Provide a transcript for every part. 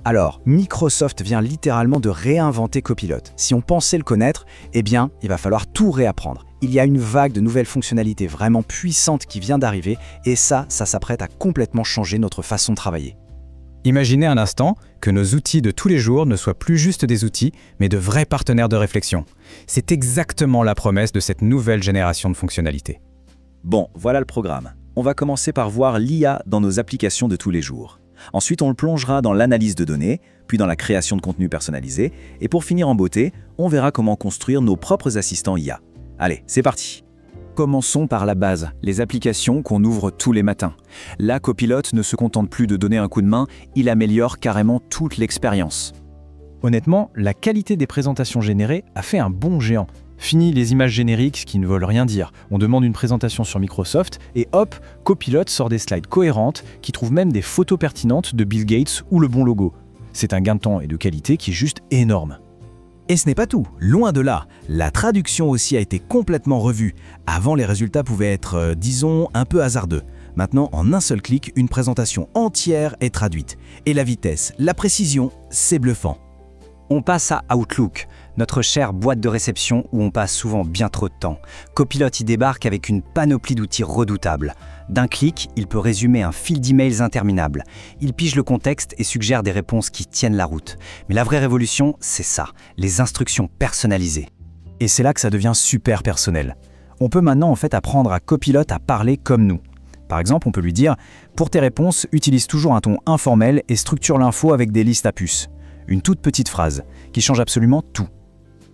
Alors, Microsoft vient littéralement de réinventer Copilot. Si on pensait le connaître, eh bien, il va falloir tout réapprendre. Il y a une vague de nouvelles fonctionnalités vraiment puissantes qui vient d'arriver, et ça s'apprête à complètement changer notre façon de travailler. Imaginez un instant que nos outils de tous les jours ne soient plus juste des outils, mais de vrais partenaires de réflexion. C'est exactement la promesse de cette nouvelle génération de fonctionnalités. Bon, voilà le programme. On va commencer par voir l'IA dans nos applications de tous les jours. Ensuite, on le plongera dans l'analyse de données, puis dans la création de contenu personnalisé, et pour finir en beauté, on verra comment construire nos propres assistants IA. Allez, c'est parti! Commençons par la base, les applications qu'on ouvre tous les matins. Là, Copilot ne se contente plus de donner un coup de main, il améliore carrément toute l'expérience. Honnêtement, la qualité des présentations générées a fait un bond géant. Fini les images génériques qui ne veulent rien dire. On demande une présentation sur Microsoft et hop, Copilot sort des slides cohérentes qui trouvent même des photos pertinentes de Bill Gates ou le bon logo. C'est un gain de temps et de qualité qui est juste énorme. Et ce n'est pas tout, loin de là. La traduction aussi a été complètement revue. Avant, les résultats pouvaient être, disons, un peu hasardeux. Maintenant, en un seul clic, une présentation entière est traduite. Et la vitesse, la précision, c'est bluffant. On passe à Outlook, notre chère boîte de réception où on passe souvent bien trop de temps. Copilot y débarque avec une panoplie d'outils redoutables. D'un clic, il peut résumer un fil d'emails interminable. Il pige le contexte et suggère des réponses qui tiennent la route. Mais la vraie révolution, c'est ça, les instructions personnalisées. Et c'est là que ça devient super personnel. On peut maintenant en fait apprendre à Copilot à parler comme nous. Par exemple, on peut lui dire « Pour tes réponses, utilise toujours un ton informel et structure l'info avec des listes à puces ». Une toute petite phrase qui change absolument tout.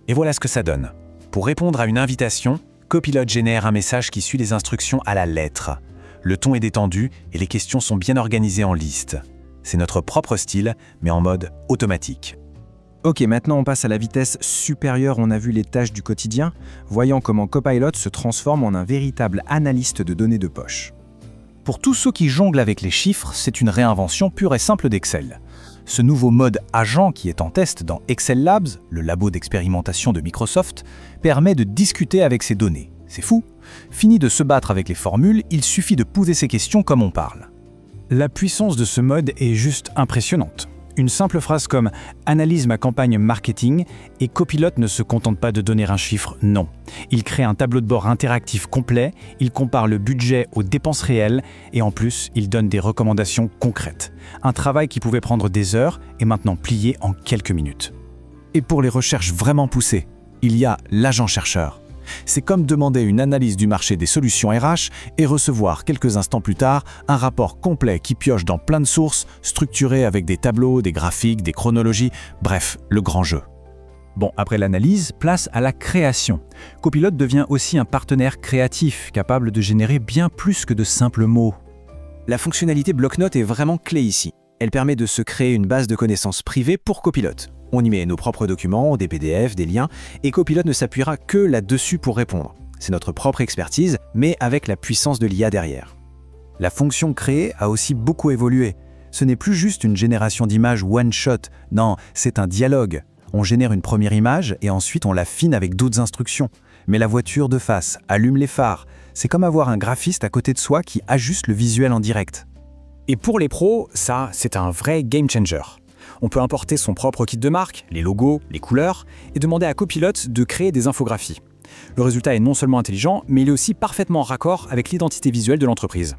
Et voilà ce que ça donne. Pour répondre à une invitation, Copilot génère un message qui suit les instructions à la lettre. Le ton est détendu et les questions sont bien organisées en liste. C'est notre propre style, mais en mode automatique. Ok, maintenant on passe à la vitesse supérieure, on a vu les tâches du quotidien, voyant comment Copilot se transforme en un véritable analyste de données de poche. Pour tous ceux qui jonglent avec les chiffres, c'est une réinvention pure et simple d'Excel. Ce nouveau mode agent qui est en test dans Excel Labs, le labo d'expérimentation de Microsoft, permet de discuter avec ces données. C'est fou! Fini de se battre avec les formules, il suffit de poser ces questions comme on parle. La puissance de ce mode est juste impressionnante. Une simple phrase comme « Analyse ma campagne marketing » et Copilot ne se contente pas de donner un chiffre, non. Il crée un tableau de bord interactif complet, il compare le budget aux dépenses réelles et en plus, il donne des recommandations concrètes. Un travail qui pouvait prendre des heures est maintenant plié en quelques minutes. Et pour les recherches vraiment poussées, il y a l'agent chercheur. C'est comme demander une analyse du marché des solutions RH et recevoir quelques instants plus tard un rapport complet qui pioche dans plein de sources, structuré avec des tableaux, des graphiques, des chronologies, bref, le grand jeu. Bon, après l'analyse, place à la création. Copilot devient aussi un partenaire créatif, capable de générer bien plus que de simples mots. La fonctionnalité bloc-notes est vraiment clé ici. Elle permet de se créer une base de connaissances privée pour Copilot. On y met nos propres documents, des PDF, des liens, et Copilot ne s'appuiera que là-dessus pour répondre. C'est notre propre expertise, mais avec la puissance de l'IA derrière. La fonction créer a aussi beaucoup évolué. Ce n'est plus juste une génération d'images one-shot, non, c'est un dialogue. On génère une première image et ensuite on l'affine avec d'autres instructions. Mets la voiture de face, allume les phares. C'est comme avoir un graphiste à côté de soi qui ajuste le visuel en direct. Et pour les pros, ça, c'est un vrai game changer. On peut importer son propre kit de marque, les logos, les couleurs, et demander à Copilot de créer des infographies. Le résultat est non seulement intelligent, mais il est aussi parfaitement raccord avec l'identité visuelle de l'entreprise.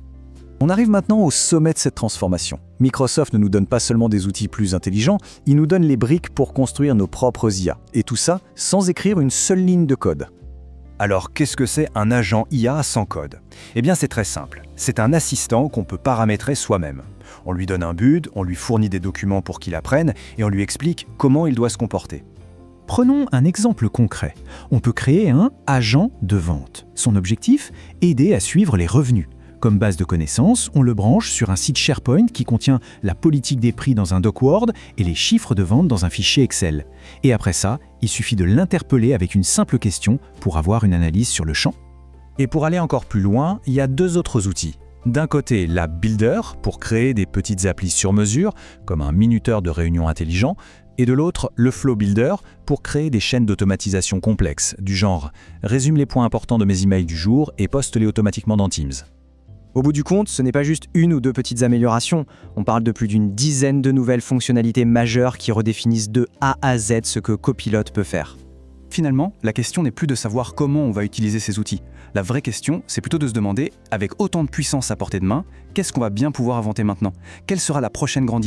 On arrive maintenant au sommet de cette transformation. Microsoft ne nous donne pas seulement des outils plus intelligents, il nous donne les briques pour construire nos propres IA. Et tout ça sans écrire une seule ligne de code. Alors, qu'est-ce que c'est un agent IA sans code? Eh bien, c'est très simple. C'est un assistant qu'on peut paramétrer soi-même. On lui donne un but, on lui fournit des documents pour qu'il apprenne et on lui explique comment il doit se comporter. Prenons un exemple concret. On peut créer un agent de vente. Son objectif, aider à suivre les revenus. Comme base de connaissances, on le branche sur un site SharePoint qui contient la politique des prix dans un doc Word et les chiffres de vente dans un fichier Excel. Et après ça, il suffit de l'interpeller avec une simple question pour avoir une analyse sur le champ. Et pour aller encore plus loin, il y a deux autres outils. D'un côté, la Builder, pour créer des petites applis sur mesure, comme un minuteur de réunion intelligent, et de l'autre, le Flow Builder, pour créer des chaînes d'automatisation complexes, du genre « résume les points importants de mes emails du jour et poste-les automatiquement dans Teams ». Au bout du compte, ce n'est pas juste une ou deux petites améliorations, on parle de plus d'une dizaine de nouvelles fonctionnalités majeures qui redéfinissent de A à Z ce que Copilot peut faire. Finalement, la question n'est plus de savoir comment on va utiliser ces outils. La vraie question, c'est plutôt de se demander, avec autant de puissance à portée de main, qu'est-ce qu'on va bien pouvoir inventer maintenant ? Quelle sera la prochaine grande